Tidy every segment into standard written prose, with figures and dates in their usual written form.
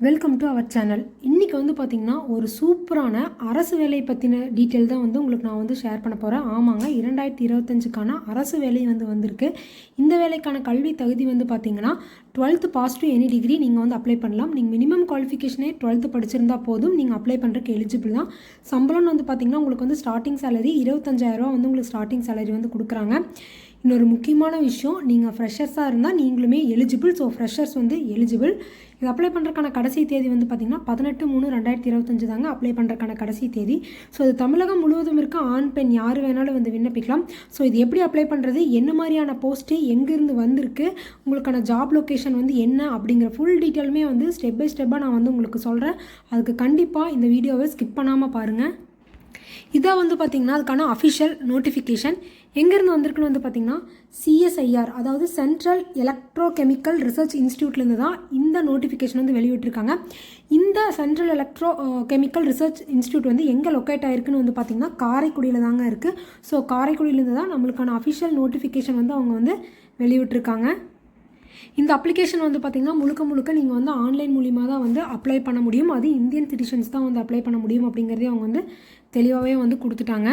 Welcome to our channel. இன்றைக்கி வந்து பார்த்திங்கன்னா ஒரு சூப்பரான அரசு வேலை பற்றின டீட்டெயில் தான் வந்து உங்களுக்கு நான் வந்து ஷேர் பண்ண போகிறேன். ஆமாங்க, 2025க்கான அரசு வேலை வந்திருக்கு. இந்த வேலைக்கான கல்வி தகுதி வந்து பார்த்திங்கன்னா 12th pass to any degree நீங்கள் வந்து அப்ளை பண்ணலாம். நீங்கள் மினிமம் குவாலிஃபிகேஷனே 12th படிச்சிருந்தா போதும், நீங்கள் அப்ளை பண்ணுறதுக்கு எலிஜிபிள் தான். சம்பளம்னு வந்து பார்த்திங்கன்னா உங்களுக்கு வந்து ஸ்டார்டிங் சேலரி 25,000 வந்து உங்களுக்கு ஸ்டார்டிங் சேலரி வந்து கொடுக்குறாங்க. இன்னொரு முக்கியமான விஷயம், நீங்கள் ஃப்ரெஷர்ஸாக இருந்தால் நீங்களுமே எலிஜிபிள். ஸோ ஃப்ரெஷர்ஸ் வந்து எலிஜிபிள். இது அப்ளை பண்ணுறதுக்கான கடைசி தேதி வந்து பார்த்திங்கன்னா 18/3/2025 தாங்க அப்ளை பண்ணுறதுக்கான கடைசி தேதி. ஸோ இது தமிழகம் முழுவதும் இருக்க ஆண் பெண் யார் வேணாலும் வந்து விண்ணப்பிக்கலாம். ஸோ இது எப்படி அப்ளை பண்ணுறது, என்ன மாதிரியான போஸ்ட்டு, எங்கேருந்து வந்திருக்கு, உங்களுக்கான ஜாப் லொக்கேஷன் வந்து என்ன அப்படிங்கிற ஃபுல் டீட்டெயிலுமே வந்து ஸ்டெப் பை ஸ்டெப்பாக நான் வந்து உங்களுக்கு சொல்கிறேன். அதுக்கு கண்டிப்பாக இந்த வீடியோவை ஸ்கிப் பண்ணாமல் பாருங்கள். இதான் வந்து பார்த்திங்கன்னா அதுக்கான அஃபிஷியல் நோட்டிஃபிகேஷன் எங்கேருந்து வந்திருக்குன்னு வந்து பார்த்திங்கன்னா சிஎஸ்ஐஆர், அதாவது சென்ட்ரல் எலக்ட்ரோகெமிக்கல் ரிசர்ச் இன்ஸ்டியூட்லேருந்து தான் இந்த நோட்டிஃபிகேஷன் வந்து வெளியிட்டிருக்காங்க. இந்த சென்ட்ரல் எலக்ட்ரோகெமிக்கல் ரிசர்ச் இன்ஸ்டியூட் வந்து எங்கே லொக்கேட் ஆகிருக்குன்னு வந்து பார்த்திங்கன்னா காரைக்குடியில் தாங்க இருக்குது. ஸோ காரைக்குடியிலேருந்து தான் நம்மளுக்கான அஃபிஷியல் நோட்டிஃபிகேஷன் வந்து அவங்க வந்து வெளியிட்டிருக்காங்க. இந்த அப்ளிகேஷன் வந்து பார்த்திங்கன்னா முழுக்க நீங்கள் வந்து ஆன்லைன் மூலிமா தான் வந்து அப்ளை பண்ண முடியும். அது இந்தியன் சிட்டிசன்ஸ் தான் வந்து அப்ளை பண்ண முடியும் அப்படிங்கிறதே அவங்க வந்து தெளிவாகவே வந்து கொடுத்துட்டாங்க.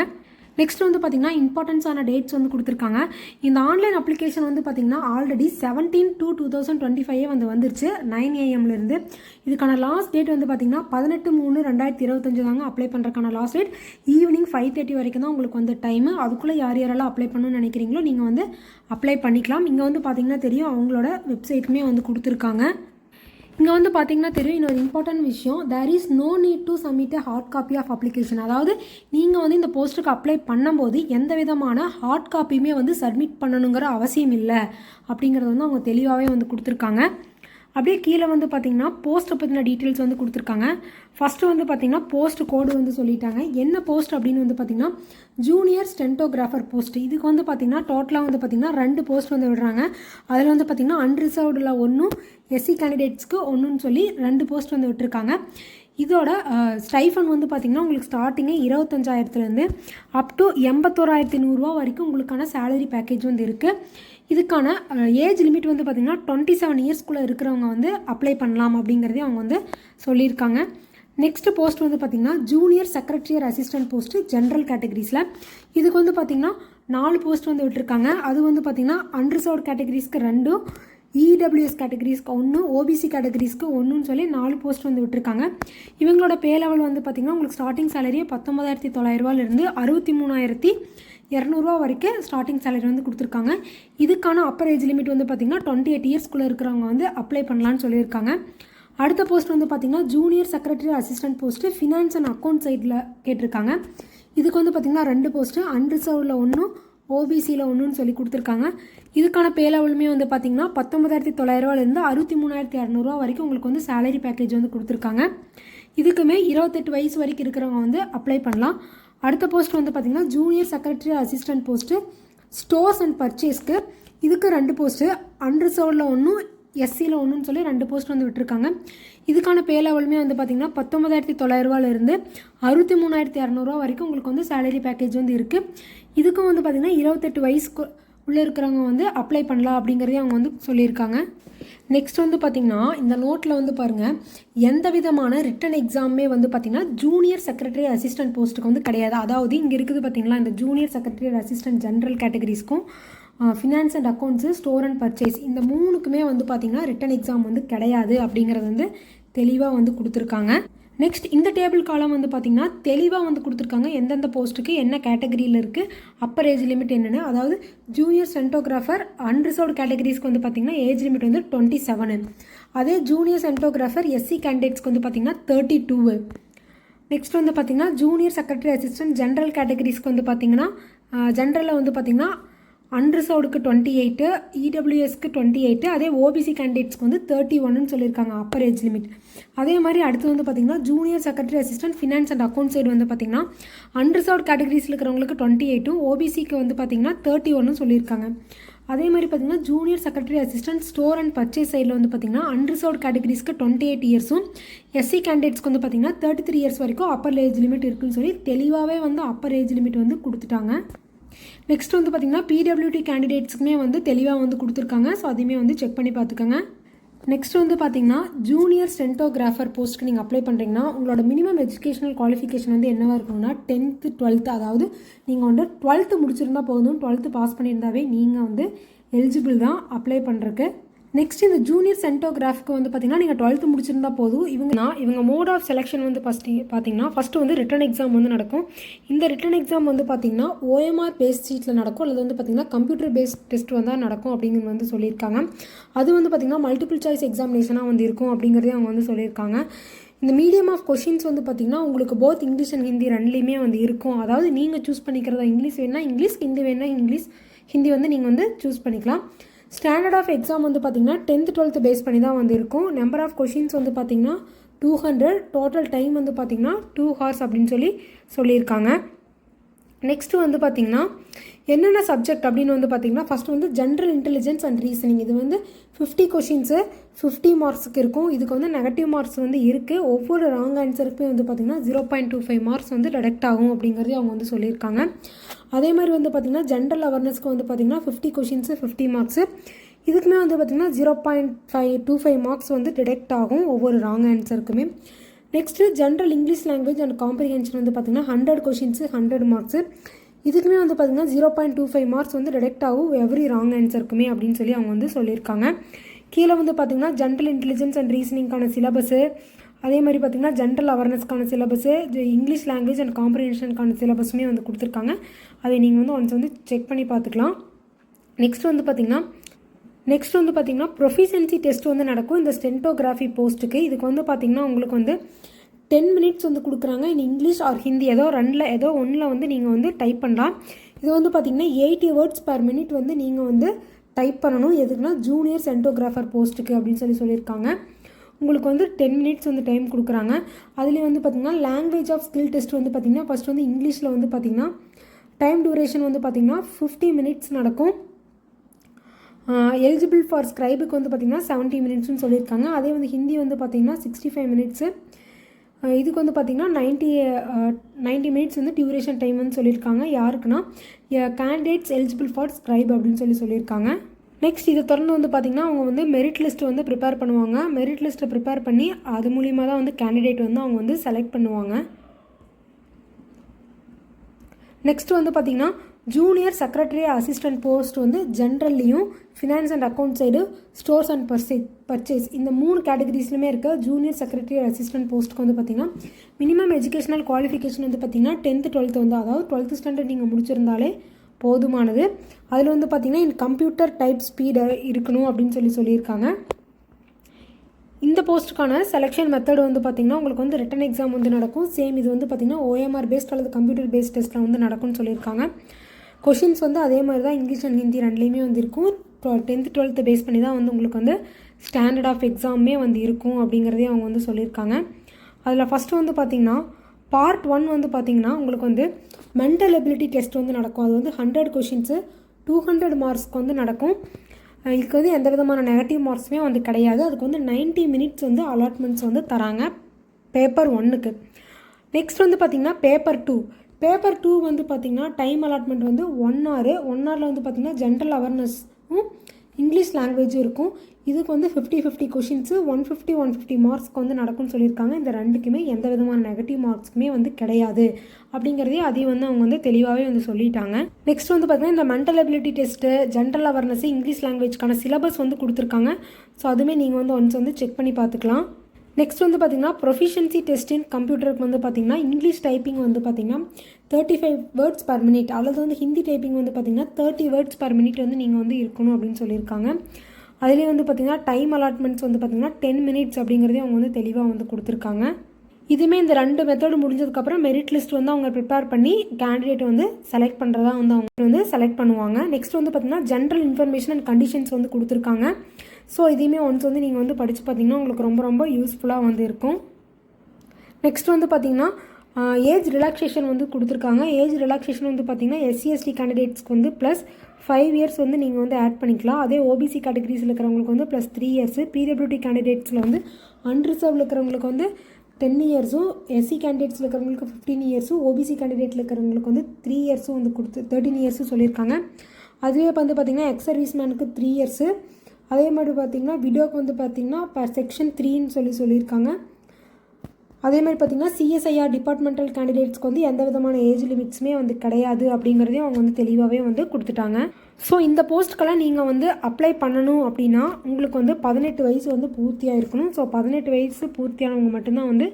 நெக்ஸ்ட் வந்து பார்த்திங்கன்னா இம்பார்ட்டன்ஸான டேட்ஸ் வந்து கொடுத்துருக்காங்க. இந்த ஆன்லைன் அப்ளிகேஷன் வந்து பார்த்திங்கன்னா ஆல்ரெடி 17/2/2025 வந்து வந்துருச்சு 9 AM இதுக்கான லாஸ்ட் டேட் வந்து பார்த்திங்கன்னா 18/3/2025 தாங்க அப்ளை பண்ணுறதுக்கான லாஸ்ட் டேட். ஈவினிங் 5:30 வரைக்கும் தான் உங்களுக்கு வந்து டைமு. அதுக்குள்ளே யாரெல்லாம் அப்ளை பண்ணணும்னு நினைக்கிறீங்களோ நீங்கள் வந்து அப்ளை பண்ணிக்கலாம். இங்கே வந்து பார்த்திங்கன்னா தெரியும், அவங்களோட வெப்சைட்டுமே வந்து கொடுத்துருக்காங்க. இங்கே வந்து பார்த்திங்கன்னா தெரியும், இன்னொரு இம்பார்ட்டன்ட் விஷயம், there is no need to submit a hard copy of application. அதாவது நீங்கள் வந்து இந்த போஸ்ட்டுக்கு அப்ளை பண்ணும்போது எந்த விதமான ஹார்ட் காப்பியுமே வந்து சப்மிட் பண்ணணுங்கிற அவசியம் இல்லை அப்படிங்கிறது வந்து அவங்க தெளிவாகவே வந்து கொடுத்துருக்காங்க. அப்படியே கீழே வந்து பார்த்திங்கன்னா போஸ்ட்டை பற்றின டீட்டெயில்ஸ் வந்து கொடுத்துருக்காங்க. ஃபஸ்ட்டு வந்து பார்த்திங்கன்னா போஸ்ட் கோடு வந்து சொல்லிட்டாங்க. என்ன போஸ்ட் அப்படின்னு வந்து பார்த்திங்கன்னா ஜூனியர் ஸ்டென்டோகிராஃபர் போஸ்ட். இதுக்கு வந்து பார்த்திங்கன்னா டோட்டலாக வந்து பார்த்திங்கன்னா 2 போஸ்ட் வந்து விடுறாங்க. அதில் வந்து பார்த்திங்கன்னா அன்ரிசர்வ்டில் 1, எஸ்சி கேண்டிடேட்ஸ்க்கு 1ன்னு சொல்லி 2 போஸ்ட் வந்து விட்டுருக்காங்க. இதோட ஸ்டைஃபன் வந்து பார்த்திங்கன்னா உங்களுக்கு ஸ்டார்டிங்கே 25,000லேருந்து அப் டு 81,100 ரூபா வரைக்கும் உங்களுக்கான சேலரி பேக்கேஜ் வந்து இருக்குது. இதுக்கான ஏஜ் லிமிட் வந்து பார்த்திங்கன்னா 27 இயர்ஸ்க்குள்ளே இருக்கிறவங்க வந்து அப்ளை பண்ணலாம் அப்படிங்கிறதே அவங்க வந்து சொல்லியிருக்காங்க. நெக்ஸ்ட் போஸ்ட் வந்து பார்த்திங்கன்னா ஜூனியர் செக்ரட்டரியர் அசிஸ்டன்ட் போஸ்ட்டு ஜென்ரல் கேட்டகரிஸில். இதுக்கு வந்து பார்த்திங்கன்னா 4 போஸ்ட் வந்து விட்டுருக்காங்க. அது வந்து பார்த்திங்கன்னா அன்ரிசர்வ்ட் கேட்டகரிஸ்க்கு 2, இடபிள்யூஎஸ் கேட்டகரிஸ்க்கு 1, ஓபிசி கேட்டகரிஸ்க்கு 1ன்னு சொல்லி 4 போஸ்ட் வந்து விட்டுருக்காங்க. இவங்களோட பே லெவல் வந்து பார்த்திங்கன்னா உங்களுக்கு ஸ்டார்டிங் சேலரியே 19,900 ரூபாயிலிருந்து 63,200 ரூபா வரைக்கும் ஸ்டார்டிங் சேலரி வந்து கொடுத்துருக்காங்க. இதுக்கான அப்பர் ஏஜ் லிமிட் வந்து பார்த்திங்கன்னா 28 இயர்ஸ்க்குள்ளே இருக்கிறவங்க வந்து அப்ளை பண்ணலான்னு சொல்லியிருக்காங்க. அடுத்த போஸ்ட் வந்து பார்த்திங்கன்னா junior secretary assistant post finance and account சைடில் கேட்டிருக்காங்க. இதுக்கு வந்து பார்த்திங்கன்னா 2 போஸ்ட்டு அன்ரிசர்வ்டில் 1, ஓபிசியில் 1ன்னு சொல்லி கொடுத்துருக்காங்க. இதுக்கான பே லெவலுமே வந்து பார்த்திங்கன்னா 19,900 ரூபாயிலேருந்து 63,200 ரூபா வரைக்கும் உங்களுக்கு வந்து சேலரி பேக்கேஜ் வந்து கொடுத்துருக்காங்க. இதுக்குமே 28 வயசு வரைக்கும் இருக்கிறவங்க வந்து அப்ளை பண்ணலாம். அடுத்த போஸ்ட் வந்து பார்த்திங்கன்னா junior secretary assistant post stores and பர்ச்சேஸ்க்கு. இதுக்கு 2 போஸ்ட்டு அன்ரிசர்வ்டில் 1, எஸ்சியில் 1ன்னு சொல்லி 2 போஸ்ட் வந்து விட்டுருக்காங்க. இதுக்கான பே லெவலுமே வந்து பார்த்திங்கன்னா 19,900 ரூபாயிலிருந்து 63,200 ரூபா வரைக்கும் உங்களுக்கு வந்து சேலரி பேக்கேஜ் வந்து இருக்குது. இதுக்கும் வந்து பார்த்திங்கன்னா 28 வயசுக்கு உள்ளே இருக்கிறவங்க வந்து அப்ளை பண்ணலாம் அப்படிங்கிறதே அவங்க வந்து சொல்லியிருக்காங்க. நெக்ஸ்ட் வந்து பார்த்திங்கன்னா இந்த நோட்டில் வந்து பாருங்கள், எந்த விதமான ரிட்டன் எக்ஸாமே வந்து பார்த்திங்கன்னா ஜூனியர் செக்ரட்டரி அசிஸ்டன்ட் போஸ்ட்டுக்கு வந்து கிடையாது. அதாவது இங்கே இருக்குது பார்த்திங்களா, இந்த ஜூனியர் செக்ரட்டரி அசிஸ்டன்ட் ஜென்ரல் கேட்டகரிஸ்க்கும் finance and accounts store and purchase இந்த 3க்குமே வந்து பார்த்திங்கன்னா ரிட்டன் எக்ஸாம் வந்து கிடையாது அப்படிங்கிறது வந்து தெளிவாக வந்து கொடுத்துருக்காங்க. நெக்ஸ்ட் இந்த டேபிள் காலம் வந்து பார்த்திங்கன்னா தெளிவாக வந்து கொடுத்துருக்காங்க எந்தெந்த போஸ்ட்டுக்கு என்ன கேட்டகரியில் இருக்குது, அப்பர் ஏஜ் லிமிட் என்னென்னு. அதாவது ஜூனியர் சென்டோகிராஃபர் அன்ரிசர்வ்டு கேட்டகரிஸ்க்கு வந்து பார்த்திங்கன்னா ஏஜ் லிமிட் வந்து 27. அதே ஜூனியர் சென்டோகிராஃபர் எஸ்சி கேண்டிடேட்ஸ்க்கு வந்து பார்த்திங்கன்னா 32. நெக்ஸ்ட் வந்து பார்த்திங்கன்னா ஜூனியர் செக்ரட்டரி அசிஸ்டன்ட் ஜென்ரல் கேட்டகரிஸ்க்கு வந்து பார்த்திங்கன்னா ஜென்ரலில் வந்து பார்த்திங்கன்னா அன்ரிசர்வ்டுக்கு 28, இடபிள்யூஎஸ்க்கு 28, அதே ஓபிசி கேண்டிடேட்ஸ்க்கு வந்து 31ன்னு சொல்லியிருக்காங்க அப்பர் ஏஜ் லிமிட். அதே மாதிரி அடுத்து வந்து பார்த்திங்கன்னா junior secretary assistant finance and account side வந்து பார்த்திங்கன்னா அன்ரிசர்வ்ட் கேட்டகரிஸில் இருக்கிறவங்களுக்கு 28, ஓபிசிக்கு வந்து பார்த்திங்கன்னா 31ன்னு சொல்லியிருக்காங்க. அதே மாதிரி பார்த்திங்கன்னா junior secretary assistant store and purchase சைடில் வந்து பார்த்திங்கன்னா அன்ரிசர்வ்ட் கேட்டகரிஸ்க்கு 28 இயர்ஸும், எஸ்சி கேண்டிடேட்ஸ்க்கு வந்து பார்த்திங்கன்னா 33 இயர்ஸ் வரைக்கும் அப்பர் ஏஜ் லிமிட் இருக்குதுன்னு சொல்லி தெளிவாகவே வந்து அப்பர் ஏஜ் லிமிட் வந்து கொடுத்துட்டாங்க. நெக்ஸ்ட் வந்து பார்த்திங்கன்னா பிடபிள்யூடி கேண்டிடேட்ஸ்க்குமே வந்து தெளிவாக வந்து கொடுத்துருக்காங்க. ஸோ அதையுமே வந்து செக் பண்ணி பார்த்துக்கோங்க. நெக்ஸ்ட் வந்து பார்த்தீங்கன்னா ஜூனியர் ஸ்டென்டோகிராஃபர் போஸ்ட்டுக்கு நீங்கள் அப்ளை பண்ணுறீங்கன்னா உங்களோட மினிமம் எஜுகேஷனல் குவாலிஃபிகேஷன் வந்து என்னவாக இருக்கணும்னா 10th 12th, அதாவது நீங்கள் வந்து 12th முடிச்சிருந்தா போதும், 12th பாஸ் பண்ணியிருந்தாவே நீங்கள் வந்து எலிஜிபிள் தான் அப்ளை பண்ணுறக்கு. நெக்ஸ்ட் இந்த ஜூனியர் சென்டோகிராஃப்க்கு வந்து பார்த்தீங்கன்னா நீங்கள் 12th முடிச்சிருந்தா போதும். இவங்க மோட் ஆஃப் செலெக்ஷன் வந்து ஃபஸ்ட்டு வந்து ரிட்டன் எக்ஸாம் வந்து நடக்கும். இந்த ரிட்டன் எக்ஸாம் வந்து பார்த்தீங்கன்னா OMR பேஸ்ட் ஷீட்டில் நடக்கும், அல்லது வந்து பார்த்தீங்கன்னா கம்ப்யூட்டர் பேஸ்ட் டெஸ்ட் வந்து நடக்கும் அப்படிங்கிறது வந்து சொல்லியிருக்காங்க. அது வந்து பார்த்தீங்கன்னா மல்டிபிள் சாய்ஸ் எக்ஸாமினேஷனாக வந்து இருக்கும் அப்படிங்கிறதே அவங்க வந்து சொல்லியிருக்காங்க. இந்த மீடியம் ஆஃப் கொஷின்ஸ் வந்து பார்த்திங்கன்னா உங்களுக்கு போத் இங்கிலீஷ் அண்ட் ஹிந்தி ரெண்டுலேயுமே வந்து இருக்கும். அதாவது நீங்கள் சூஸ் பண்ணிக்கிறதா இங்கிலீஷ் வேணா இங்கிலீஷ், ஹிந்தி வேணா இங்கிலீஷ், ஹிந்தி வந்து நீங்கள் வந்து சூஸ் பண்ணிக்கலாம். ஸ்டாண்டர்ட் ஆஃப் எக்ஸாம் வந்து பார்த்திங்கன்னா 10th 12th பேஸ் பண்ணி தான் வந்து இருக்கும். நம்பர் ஆஃப் கொஷின்ஸ் வந்து பார்த்திங்கன்னா 200, டோட்டல் டைம் வந்து பார்த்திங்கன்னா 2 hours அப்படின்னு சொல்லியிருக்காங்க. நெக்ஸ்ட்டு வந்து பார்த்திங்கன்னா என்னென்ன சப்ஜெக்ட் அப்படின்னு வந்து பார்த்திங்கன்னா ஃபஸ்ட்டு வந்து ஜென்ரல் இன்டெலிஜென்ஸ் அண்ட் ரீசனிங். இது வந்து 50 கொஷின்ஸு 50 மார்க்ஸுக்கு இருக்கும். இதுக்கு வந்து நெகட்டிவ் மார்க்ஸ் வந்து இருக்குது. ஒவ்வொரு ராங் ஆன்சருக்குமே வந்து பார்த்திங்கன்னா 0.25 மார்க்ஸ் வந்து டிடெக்ட் ஆகும் அப்படிங்கிறதே அவங்க வந்து சொல்லியிருக்காங்க. அதே மாதிரி வந்து பார்த்திங்கன்னா ஜென்ரல் அவேர்னஸ்க்கு வந்து பார்த்திங்கன்னா 50 கொஷின்ஸு 50 மார்க்ஸு. இதுக்குமே வந்து பார்த்திங்கன்னா 0.25 மார்க்ஸ் வந்து டிடெக்ட் ஆகும் ஒவ்வொரு ராங் ஆன்சருக்குமே. Next general English language and comprehension வந்து பார்த்திங்கன்னா 100 கொஷின்ஸு 100 மார்க்ஸு. இதுக்குமே வந்து பார்த்திங்கன்னா 0.25 மார்க்ஸ் வந்து டிடெக்ட் ஆகும் எவ்ரி ராங் ஆன்சருக்குமே அப்படின்னு சொல்லி அவங்க வந்து சொல்லியிருக்காங்க. கீழே வந்து பார்த்திங்கன்னா ஜென்ரல் இன்டெலிஜென்ஸ் அண்ட் ரீசனிங்கான சிலபஸு, அதே மாதிரி பார்த்திங்கன்னா ஜென்ரல் அவேர்னஸ்க்கான சிலபஸு, இங்கிலீஷ் லாங்குவேஜ் அண்ட் காம்ப்ரிஹென்ஷனுக்கான சிலபஸுமே வந்து கொடுத்துருக்காங்க. அதை நீங்கள் வந்து ஒன்ஸ் வந்து செக் பண்ணி பார்த்துக்கலாம். நெக்ஸ்ட் வந்து பார்த்திங்கன்னா ப்ரொஃபிஷியன்சி டெஸ்ட் வந்து நடக்கும் இந்த ஸ்டென்டோகிராஃபி போஸ்ட்டுக்கு. இதுக்கு வந்து பார்த்திங்கன்னா உங்களுக்கு வந்து 10 minutes வந்து கொடுக்குறாங்க. இன் இங்கிலீஷ் ஆர் ஹிந்தி ஏதோ ஒன்றில் வந்து நீங்கள் வந்து டைப் பண்ணலாம். இது வந்து பார்த்திங்கன்னா 80 words per minute வந்து நீங்கள் வந்து டைப் பண்ணணும். எதுக்குன்னா ஜூனியர் சென்டோகிராஃபர் போஸ்ட்டுக்கு அப்படின்னு சொல்லியிருக்காங்க. உங்களுக்கு வந்து 10 minutes வந்து டைம் கொடுக்குறாங்க. அதுலேயும் வந்து பார்த்திங்கன்னா லாங்குவேஜ் ஆஃப் ஸ்கில் டெஸ்ட் வந்து பார்த்திங்கன்னா ஃபஸ்ட் வந்து இங்கிலீஷில் வந்து பார்த்திங்கன்னா டைம் டியூரேஷன் வந்து பார்த்திங்கன்னா 50 minutes நடக்கும். எலிஜிபிள் ஃபார் ஸ்க்ரைபுக்கு வந்து பார்த்திங்கன்னா 70 minutesனு சொல்லியிருக்காங்க. அதே வந்து ஹிந்தி வந்து பார்த்திங்கன்னா 65 minutes. இதுக்கு வந்து பார்த்திங்கன்னா 90 minutes வந்து டியூரேஷன் டைம் வந்து சொல்லியிருக்காங்க. யாருக்குன்னா கேண்டிடேட்ஸ் எலிஜிபிள் ஃபார் ஸ்க்ரைப் அப்படின்னு சொல்லியிருக்காங்க. நெக்ஸ்ட் இதை தொடர்ந்து வந்து பார்த்திங்கன்னா அவங்க வந்து மெரிட் லிஸ்ட் வந்து ப்ரிப்பேர் பண்ணுவாங்க. மெரிட் லிஸ்ட்டை ப்ரிப்பேர் பண்ணி அது மூலிமா தான் வந்து கேண்டிடேட் வந்து அவங்க வந்து செலக்ட் பண்ணுவாங்க. நெக்ஸ்ட் வந்து பார்த்திங்கன்னா ஜூனியர் செக்ரட்டரி அசிஸ்டன்ட் போஸ்ட் வந்து ஜென்ரல்லையும் finance and account side stores and purchase இந்த 3 கேட்டகரிஸ்லுமே இருக்க ஜூனியர் செக்ரட்டரி அசிஸ்டன்ட் போஸ்ட்டுக்கு வந்து பார்த்திங்கன்னா மினிமம் எஜுகேஷனல் குவாலிஃபிகேஷன் வந்து பார்த்திங்கன்னா 10th 12th வந்து, அதாவது 12th ஸ்டாண்டர்ட் நீங்கள் முடிச்சிருந்தாலே போதுமானது. அதில் வந்து பார்த்திங்கன்னா இந்த கம்ப்யூட்டர் டைப் ஸ்பீடு இருக்கணும் அப்படின்னு சொல்லியிருக்காங்க. இந்த போஸ்ட்டுக்கான செலெக்ஷன் மெத்தட் வந்து பார்த்திங்கன்னா உங்களுக்கு வந்து ரிட்டன் எக்ஸாம் வந்து நடக்கும். சேம் இது வந்து பார்த்திங்கன்னா OMR பேஸ்ட் அல்லது கம்ப்யூட்டர் பேஸ்ட் டெஸ்ட்டில் வந்து நடக்கும்னு சொல்லியிருக்காங்க. கொஷின்ஸ் வந்து அதே மாதிரி தான் இங்கிலீஷ் அண்ட் ஹிந்தி ரெண்டுலேயுமே வந்து இருக்கும். 10th 12th பேஸ் பண்ணி தான் வந்து உங்களுக்கு வந்து ஸ்டாண்டர்ட் ஆஃப் எக்ஸாமே வந்து இருக்கும் அப்படிங்கிறதே அவங்க வந்து சொல்லியிருக்காங்க. அதில் ஃபஸ்ட்டு வந்து பார்த்திங்கன்னா Part 1 வந்து பார்த்திங்கன்னா உங்களுக்கு வந்து மென்டல் எபிலிட்டி டெஸ்ட் வந்து நடக்கும். அது வந்து 100 கொஷின்ஸு 200 மார்க்ஸ்க்கு வந்து நடக்கும். இதுக்கு வந்து எந்த விதமான நெகட்டிவ் மார்க்ஸுமே வந்து கிடையாது. அதுக்கு வந்து 90 minutes வந்து அலாட்மெண்ட்ஸ் வந்து தராங்க பேப்பர் 1க்கு. நெக்ஸ்ட் வந்து பார்த்திங்கன்னா பேப்பர் 2 வந்து பார்த்திங்கன்னா டைம் அலாட்மெண்ட் வந்து 1 hour. 1 hourல வந்து பார்த்திங்கன்னா ஜென்ரல் அவேர்னஸும் இங்கிலீஷ் லாங்குவேஜும் இருக்கும். இதுக்கு வந்து 50 கொஷின்ஸு 150 மார்க்ஸ்க்கு வந்து நடக்கும்னு சொல்லியிருக்காங்க. இந்த ரெண்டுக்குமே எந்த விதமான நெகட்டிவ் மார்க்ஸுமே வந்து கிடையாது அப்படிங்கிறதே அதையும் வந்து அவங்க வந்து தெளிவாகவே வந்து சொல்லிட்டாங்க. நெக்ஸ்ட் வந்து பார்த்திங்கன்னா இந்த mental ability test, general awareness, English லாங்குவேஜ்க்கான சிலபஸ் வந்து கொடுத்துருக்காங்க. ஸோ அதுவுமே நீங்கள் வந்து ஒன்ஸ் வந்து செக் பண்ணி பார்த்துக்கலாம். நெக்ஸ்ட் வந்து பார்த்திங்கன்னா ப்ரொஃபிஷியன்சி டெஸ்ட் இன் கம்ப்யூட்டருக்கு வந்து பார்த்திங்கன்னா இங்கிலீஷ் டைப்பிங் வந்து பார்த்திங்கன்னா 35 words per minute, அல்லது வந்து ஹிந்தி டைப்பிங் வந்து பார்த்திங்கன்னா 30 words per minute வந்து நீங்கள் வந்து இருக்கணும் அப்படின்னு சொல்லியிருக்காங்க. அதுலேயே வந்து பார்த்திங்கன்னா டைம் அலாட்மெண்ட்ஸ் வந்து பார்த்திங்கன்னா 10 minutes அப்படிங்கிறதே அவங்க வந்து தெளிவாக வந்து கொடுத்துருக்காங்க. இதுவுமே இந்த 2 மெத்தடு முடிஞ்சதுக்கப்புறம் மெரிட் லிஸ்ட் வந்து அவங்க ப்ரிப்பேர் பண்ணி கேண்டிடேட் வந்து செலக்ட் பண்ணுறதா வந்து அவங்க வந்து செலக்ட் பண்ணுவாங்க. நெக்ஸ்ட் வந்து பார்த்திங்கன்னா ஜென்ரல் இன்ஃபர்மேஷன் அண்ட் கண்டிஷன்ஸ் வந்து கொடுத்துருக்காங்க. ஸோ இதையுமே ஒன்ஸ் வந்து நீங்கள் வந்து படித்து பார்த்திங்கன்னா உங்களுக்கு ரொம்ப யூஸ்ஃபுல்லாக வந்து இருக்கும். நெக்ஸ்ட் வந்து பார்த்திங்கன்னா ஏஜ் ரிலாக்ஸேஷன் வந்து கொடுத்துருக்காங்க. ஏஜ் ரிலாக்ஸேஷன் வந்து பார்த்திங்கன்னா SC/ST கேண்டிடேட்ஸ்க்கு வந்து +5 years வந்து நீங்கள் வந்து ஆட் பண்ணிக்கலாம். அதே OBC கேட்டகரிஸில் இருக்கிறவங்களுக்கு வந்து +3 years, PWD கேண்டிடேட்ஸில் வந்து அன்ரிசர்வ்ல இருக்கிறவங்களுக்கு வந்து 10 yearsம், SC கேண்டிடேட்ஸில் இருக்கிறவங்களுக்கு 15 yearsம், OBC கேண்டிடேட்டில் இருக்கிறவங்களுக்கு வந்து 3 yearsம் வந்து 13 yearsம் சொல்லியிருக்காங்க. அதுவே வந்து பார்த்திங்கன்னா எக்ஸ் சர்வீஸ் மேனுக்கு 3 years, அதே மாதிரி பார்த்திங்கன்னா விடோக்கு வந்து பார்த்திங்கன்னா செக்ஷன் 3ன்னு சொல்லியிருக்காங்க. அதே மாதிரி பார்த்திங்கன்னா சிஎஸ்ஐஆர் டிபார்ட்மெண்டல் கேண்டிடேட்ஸ்க்கு வந்து எந்த விதமான ஏஜ் லிமிட்ஸுமே வந்து கிடையாது அப்படிங்கிறதையும் அவங்க வந்து தெளிவாகவே வந்து கொடுத்துட்டாங்க. ஸோ இந்த போஸ்ட்டுக்கெல்லாம் நீங்கள் வந்து அப்ளை பண்ணணும் அப்படின்னா உங்களுக்கு வந்து 18 வயசு வந்து பூர்த்தியாக இருக்கணும். ஸோ 18 வயசு பூர்த்தியானவங்க மட்டும்தான் வந்து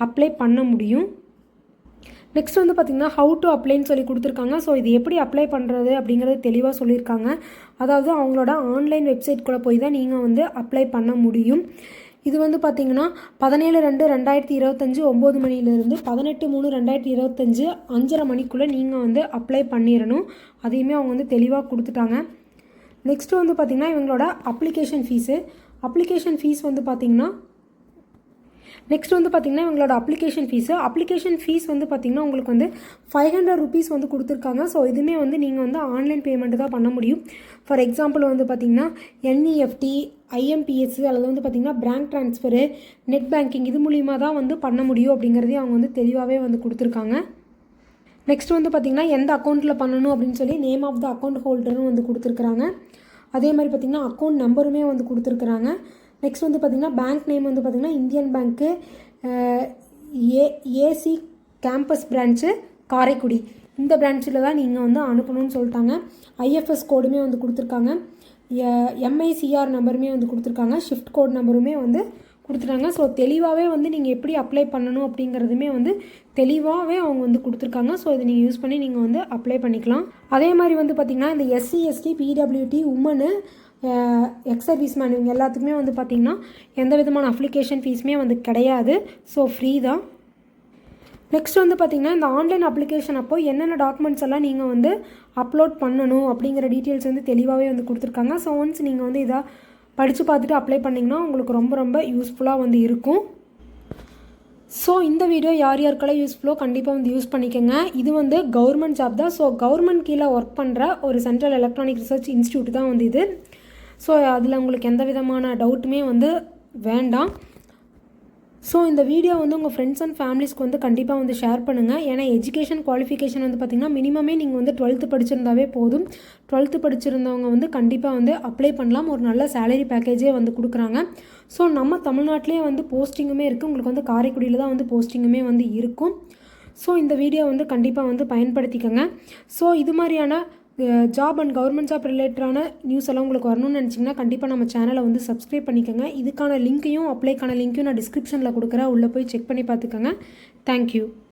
அப்ளை பண்ண முடியும். நெக்ஸ்ட் வந்து பார்த்திங்கன்னா ஹவு டு அப்ளைன்னு சொல்லி கொடுத்துருக்காங்க. ஸோ இது எப்படி அப்ளை பண்ணுறது அப்படிங்கிறது தெளிவாக சொல்லியிருக்காங்க. அதாவது அவங்களோட ஆன்லைன் வெப்சைட் கூட போய் தான் நீங்கள் வந்து அப்ளை பண்ண முடியும். இது வந்து பார்த்திங்கன்னா 17/2/2025 9 மணிலேருந்து 18/3/2025 5:30 மணிக்குள்ளே நீங்கள் வந்து அப்ளை பண்ணிடணும். அதையுமே அவங்க வந்து தெளிவாக கொடுத்துட்டாங்க. நெக்ஸ்ட்டு வந்து பார்த்திங்கன்னா இவங்களோட அப்ளிகேஷன் ஃபீஸ் வந்து பார்த்திங்கன்னா இவங்களோட அப்ளிகேஷன் ஃபீஸ் வந்து பார்த்திங்கன்னா உங்களுக்கு வந்து 500 rupees வந்து கொடுத்துருக்காங்க. ஸோ இதுவுமே வந்து நீங்கள் வந்து ஆன்லைன் பேமெண்ட்டு தான் பண்ண முடியும். ஃபார் எக்ஸாம்பிள் வந்து பார்த்திங்கன்னா NEFT, IMPS அல்லது வந்து பார்த்திங்கன்னா பேங்க் ட்ரான்ஸ்ஃபரு, நெட் பேங்கிங் இது மூலிமா தான் வந்து பண்ண முடியும் அப்படிங்கிறதையும் அவங்க வந்து தெளிவாகவே வந்து கொடுத்துருக்காங்க. நெக்ஸ்ட் வந்து பார்த்திங்கன்னா எந்த அக்கௌண்ட்டில் பண்ணணும் அப்படின்னு சொல்லி நேம் ஆஃப் த அக்கௌண்ட் ஹோல்டரும் வந்து கொடுத்துருக்குறாங்க. அதே மாதிரி பார்த்திங்கன்னா அக்கௌண்ட் நம்பருமே வந்து கொடுத்துருக்குறாங்க. நெக்ஸ்ட் வந்து பார்த்திங்கன்னா பேங்க் நேம் வந்து பார்த்திங்கன்னா இந்தியன் பேங்க்கு ஏசி கேம்பஸ் பிரான்ச்சு காரைக்குடி இந்த பிரான்ச்சில் தான் நீங்கள் வந்து அனுப்பணும்னு சொல்லிட்டாங்க. IFS கோடுமே வந்து கொடுத்துருக்காங்க. MICR நம்பருமே வந்து கொடுத்துருக்காங்க. ஷிஃப்ட் கோட் நம்பருமே வந்து கொடுத்துட்டாங்க. ஸோ தெளிவாகவே வந்து நீங்கள் எப்படி அப்ளை பண்ணணும் அப்படிங்கிறதுமே வந்து தெளிவாகவே அவங்க வந்து கொடுத்துருக்காங்க. ஸோ இதை நீங்கள் யூஸ் பண்ணி நீங்கள் வந்து அப்ளை பண்ணிக்கலாம். அதே மாதிரி வந்து பார்த்திங்கன்னா இந்த SC ST PWT woman ex service man இவங்க எல்லாத்துக்குமே வந்து பார்த்திங்கன்னா எந்த விதமான அப்ளிகேஷன் ஃபீஸுமே வந்து கிடையாது. ஸோ ஃப்ரீ தான். நெக்ஸ்ட் வந்து பார்த்திங்கன்னா இந்த ஆன்லைன் அப்ளிகேஷன் அப்போ என்னென்ன டாக்குமெண்ட்ஸ் எல்லாம் நீங்கள் வந்து அப்லோட் பண்ணணும் அப்படிங்கிற டீட்டெயில்ஸ் வந்து தெளிவாகவே வந்து கொடுத்துருக்காங்க. ஸோ ஒன்ஸ் நீங்கள் வந்து இதை படித்து பார்த்துட்டு அப்ளை பண்ணிங்கன்னா உங்களுக்கு ரொம்ப ரொம்ப யூஸ்ஃபுல்லாக வந்து இருக்கும். ஸோ இந்த வீடியோ யார் யாருக்கெல்லாம் யூஸ்ஃபுல்லோ கண்டிப்பாக வந்து யூஸ் பண்ணிக்கோங்க. இது வந்து கவர்மெண்ட் ஜாப் தான். ஸோ கவர்மெண்ட் கீழே ஒர்க் பண்ணுற ஒரு சென்ட்ரல் எலக்ட்ரானிக் ரிசர்ச் இன்ஸ்டியூட் தான் வந்து இது. ஸோ அதில் உங்களுக்கு எந்த விதமான டவுட்டுமே வந்து வேண்டாம். ஸோ இந்த வீடியோ வந்து உங்கள் ஃப்ரெண்ட்ஸ் அண்ட் ஃபேமிலிஸ்க்கு வந்து கண்டிப்பாக வந்து ஷேர் பண்ணுங்கள். ஏன்னா எஜுகேஷன் குவாலிஃபிகேஷன் வந்து பார்த்திங்கன்னா மினிமமே நீங்கள் வந்து 12th படிச்சிருந்தாவே போதும். 12th படிச்சிருந்தவங்க வந்து கண்டிப்பாக வந்து அப்ளை பண்ணலாம். ஒரு நல்ல சேலரி பேக்கேஜே வந்து கொடுக்குறாங்க. ஸோ நம்ம தமிழ்நாட்டிலே வந்து போஸ்டிங்குமே இருக்குது. உங்களுக்கு வந்து காரைக்குடியில் தான் வந்து போஸ்டிங்குமே வந்து இருக்கும். ஸோ இந்த வீடியோ வந்து கண்டிப்பாக வந்து பயன்படுத்திக்கோங்க. ஸோ இது மாதிரியான ஜாப் அண்ட் கவர்மெண்ட் ஜாப் ரிலேட்டடான நியூஸ் எல்லாம் உங்களுக்கு வரணும்னு நினச்சிங்கன்னா கண்டிப்பாக நம்ம சேனலை வந்து சப்ஸ்கிரைப் பண்ணிக்கோங்க. இதுக்கான லிங்க்கையும் அப்ளைக்கான லிங்க்கையும் நான் டிஸ்கிரிப்ஷனில் கொடுக்குறேன். உள்ளே போய் செக் பண்ணி பார்த்துக்கோங்க. தேங்க்யூ.